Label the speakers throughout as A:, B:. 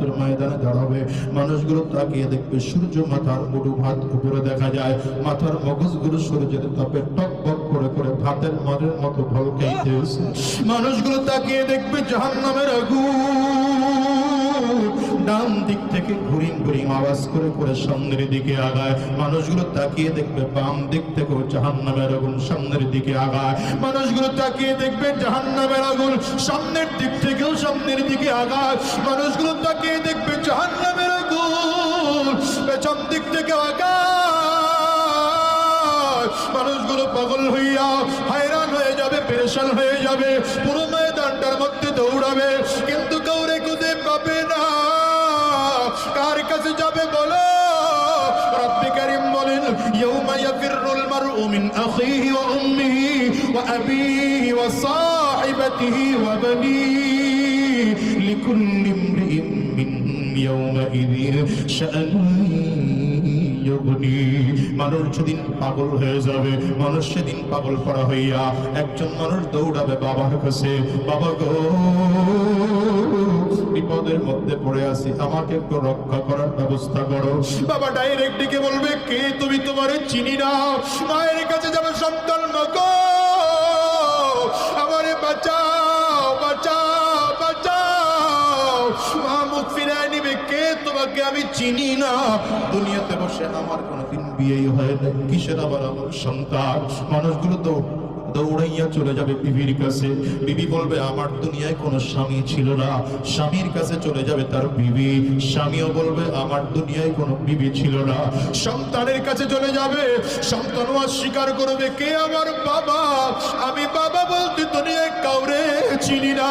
A: কিয়ামতের ময়দানে দাঁড়াবে, মানুষগুলো তাকিয়ে দেখবে সূর্য মাথার মুঠো ভাত উপরে দেখা যায়, মাথার মগজগুলো সূর্যের তাপে টকবক করে করে ভাতের মারের মতো ভলকাইতেছে। মানুষগুলো তাকিয়ে দেখবে জাহান্নামের আগুন ডান দিক থেকে ঘুরিং ঘুরিং আওয়াজ করে করে সামনের দিকে আগায়। মানুষগুলো তাকিয়ে দেখবে বাম দিক থেকেও জাহান্নামের আগুন সামনের দিকে আগায়। মানুষগুলো তাকিয়ে দেখবে জাহান্নামের আগুন সামনের দিক থেকেও সামনের দিকে আগায়। মানুষগুলো তাকিয়ে দেখবে জাহান্নামের আগুন পেছন দিক থেকে আগায়। মানুষগুলো পাগল হইয়া হায়রান হয়ে যাবে, পেরেশান হয়ে যাবে, পুরো ময়দানটার মধ্যে দৌড়াবে, কিন্তু কাউরে খুঁজে পাবে না। কার কাছে যাবে বলো? রব্বে কারীম বলেন, ইয়াউমা ইয়াফিরুল মারউ মিন আখিহি ওয়া উম্মিহি ওয়া আবিহি ওয়া সাহিবাতিহি ওয়া বানিহি লিকুল্লি ইমরিইন মিনহুম ইয়াউমাইযিন শাআনুন ইউগনি। মানুষ সেদিন পাগল হয়ে যাবে, মানুষ সেদিন পাগল করা হইয়া একজন মানুষ দৌড়াবে বাবার কাছে, বাবা গো বিপদের মধ্যে পড়ে আছি, আমাকে একটু রক্ষা করার ব্যবস্থা করো। বাবা ডাইরেক্ট ডেকে বলবে, কে তুমি? তোমারে চিনি না। মায়ের কাছে যাবে, সন্তান মাগো আমারে বাঁচাও, বাঁচাও, বাঁচাও। মা মুখ ফিরায় নিবে, কে তোমাকে? আমি চিনি না। দুনিয়াতে বসে আমার কোনোদিন বিয়েই হয় না, কিসের আবার আমার সন্তান? মানুষগুলো তো দৌড়াইয়া চলে যাবে বিবির কাছে। বিবি বলবে, আমার দুনিয়ায় কোনো স্বামী ছিল না। স্বামীর কাছে চলে যাবে তার বিবি, স্বামীও বলবে, আমার দুনিয়ায় কোনো বিবি ছিল না। সন্তানের কাছে চলে যাবে, সন্তানও অস্বীকার করবে, কে? আমার বাবা। আমি বাবা বলতে দুনিয়ায় কাউরে চিনি না।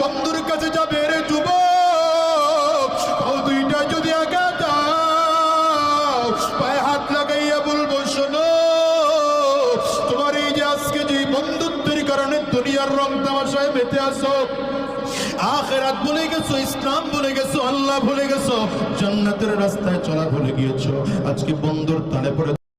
A: বন্ধুর কাছে যাবে, রে যুবক, ও দুইটা যদি আগা দাও, পায়ে হাত লাগাইয়া বলবো, শোনো, তোমার এই যে আজকে যে বন্ধুত্বের কারণে দুনিয়ার রং তামাশায় মেতে আসো, আখিরাত ভুলে গেছো, ইসলাম ভুলে গেছো, আল্লাহ ভুলে গেছো, জান্নাতের রাস্তায় চলা ভুলে গিয়েছো, আজকে বন্ধুর তালে পড়ে